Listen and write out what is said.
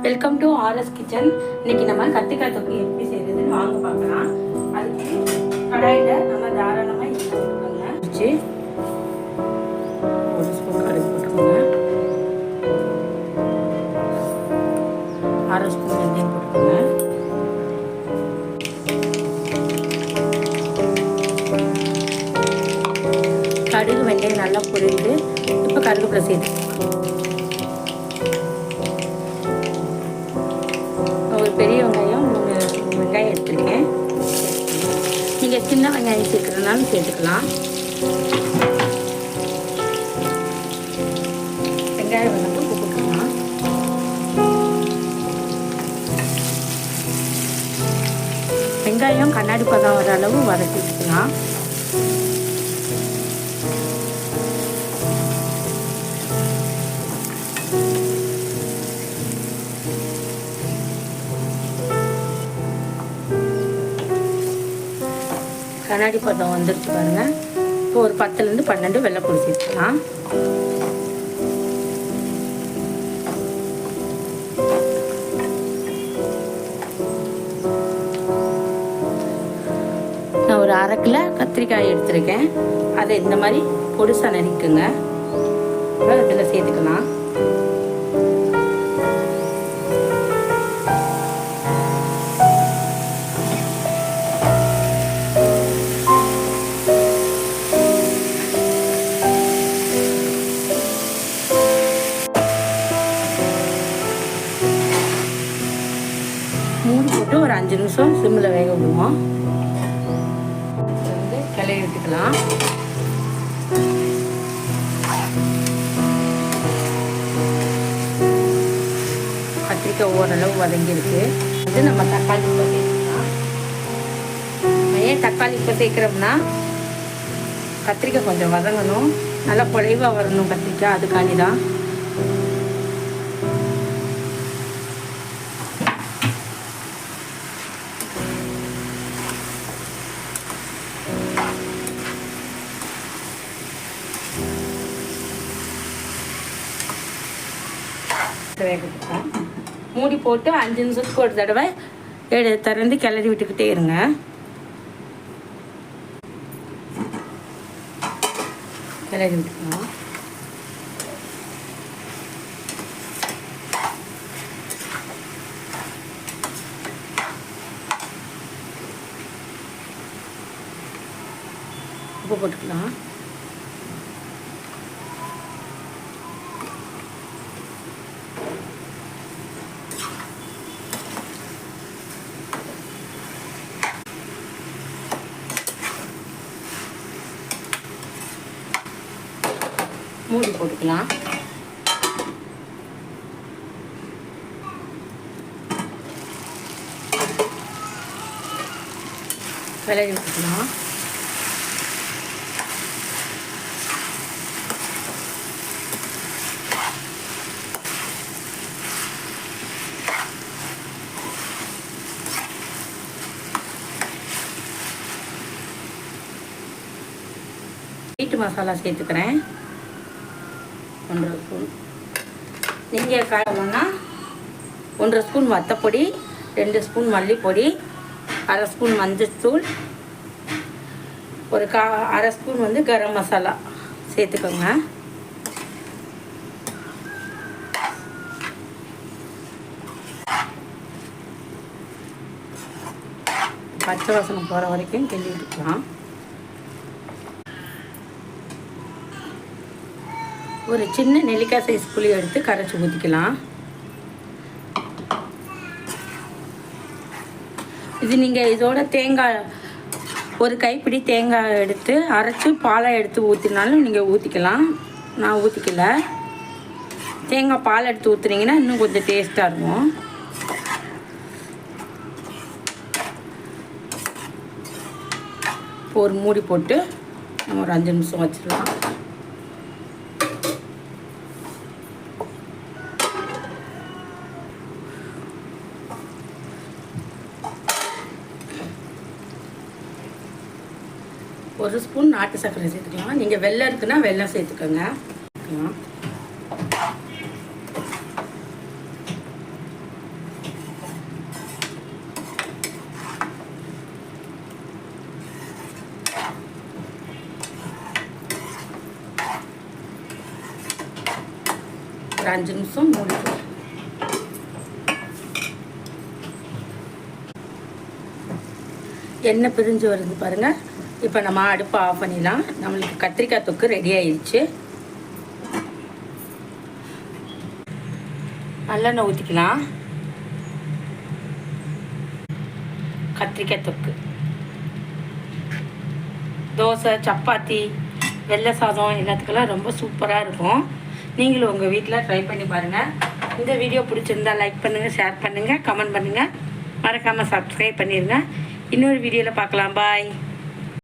Welcome to RS kitchen. இன்னைக்கு நம்ம கத்திரிக்காய் தொக்கு எப்படி செய்யறதுன்னு வாங்க பார்க்கலாம். அதுக்கு கடாயில் நம்ம தாராளமாக எண்ணெய் போட்டுக்கோங்க. ஒரு ஸ்பூன் கடுகு போட்டுக்கோங்க. அரை ஸ்பூன் எண்ணெய் போட்டுக்கோங்க. கடுகு வெங்காயம் நல்லா பொரியுது. இப்போ கருவேப்பிலை சேர்த்துக்கலாம். ஒரு பெரிய வெங்காயம் 3 வெங்காயம் எடுத்துருக்கேன். நீங்கள் சின்ன வெங்காயம் சேர்க்குறதுனாலும் சேர்த்துக்கலாம். வெங்காயம் வந்து உப்பு போட்டுக்கலாம். வெங்காயம் கண்ணாடி பதம் வர அளவு வதக்கி வச்சுக்கலாம். கண்ணாடி பதம் வந்துருச்சு பாருங்கள். இப்போ ஒரு 10லேருந்து 12 வெள்ளைப்பூடி சேர்த்துக்கலாம். நான் ஒரு 1/2 கிலோ கத்திரிக்காய் எடுத்துருக்கேன். அதை இந்த மாதிரி பொடிசாக நறுக்குங்க. இதில் சேர்த்துக்கலாம். மூடி போட்டு ஒரு 5 நிமிஷம் சிம்மில் வேக விடுவோம். வந்து கிளறி விட்டுக்கலாம். கத்திரிக்காய் ஓரளவு வதங்கியிருக்கு. வந்து நம்ம தக்காளி இப்போ சேர்த்துக்கலாம். ஏன் தக்காளி இப்போ சேர்க்குறோம்னா கத்திரிக்காய் கொஞ்சம் வதங்கணும், நல்லா குழைவாக வரணும் கத்திரிக்காய், அதுக்காண்டி தான். மூடி போட்டு 5 நிமிஷத்துக்கு ஒரு தடவை திறந்து கிளறி விட்டுக்கிட்டே இருங்க. கிளறி விட்டுக்கலாம். உப்பு போட்டுக்கலாம். மூடி போட்டுக்கலாம். கிளறி விட்டுக்கலாம். வீட்டு மசாலா சேர்த்துக்கிறேன். 1/2 ஸ்பூன். நீங்கள் காயணும்னா 1/2 ஸ்பூன் வத்தப்பொடி, 2 ஸ்பூன் மல்லிப்பொடி, 1/2 ஸ்பூன் மஞ்சள்தூள், ஒரு 1/2 ஸ்பூன் வந்து கரம் மசாலா சேர்த்துக்கோங்க. பச்சை வாசனை போகிற வரைக்கும் கிண்டி விட்டுக்கலாம். ஒரு சின்ன நெல்லிக்காய் சைஸ் புளி எடுத்து கரைச்சி ஊற்றிக்கலாம். இது நீங்கள் இதோட தேங்காய் ஒரு கைப்பிடி தேங்காய் எடுத்து அரைச்சி பாலை எடுத்து ஊற்றினாலும் நீங்கள் ஊற்றிக்கலாம். நான் ஊற்றிக்கல. தேங்காய் பால் எடுத்து ஊற்றுனீங்கன்னா இன்னும் கொஞ்சம் டேஸ்ட்டாக இருக்கும். இப்போ ஒரு மூடி போட்டு நம்ம ஒரு 5 நிமிஷம் வச்சிடலாம். ஒரு ஸ்பூன் நாட்டு சர்க்கரை சேர்த்துக்கலாம். நீங்கள் வெல்லம் இருக்குன்னா வெல்லம் சேர்த்துக்கோங்க. ஒரு 5 நிமிஷம் மூடிக்கலாம். எண்ணெய் பிரிஞ்சு வருது பாருங்கள். இப்போ நம்ம அடுப்பை ஆஃப் பண்ணிடலாம். நம்மளுக்கு கத்திரிக்காய் தொக்கு ரெடி ஆயிடுச்சு. நல்லெண்ணெய் ஊற்றிக்கலாம். கத்திரிக்காய் தொக்கு தோசை, சப்பாத்தி, வெள்ளை சாதம் எல்லாத்துக்கெல்லாம் ரொம்ப சூப்பராக இருக்கும். நீங்களும் உங்கள் வீட்டில் ட்ரை பண்ணி பாருங்கள். இந்த வீடியோ பிடிச்சிருந்தா லைக் பண்ணுங்கள், ஷேர் பண்ணுங்கள், கமெண்ட் பண்ணுங்கள். மறக்காமல் சப்ஸ்கிரைப் பண்ணிடுங்க. இன்னொரு வீடியோவில் பார்க்கலாம். பாய்.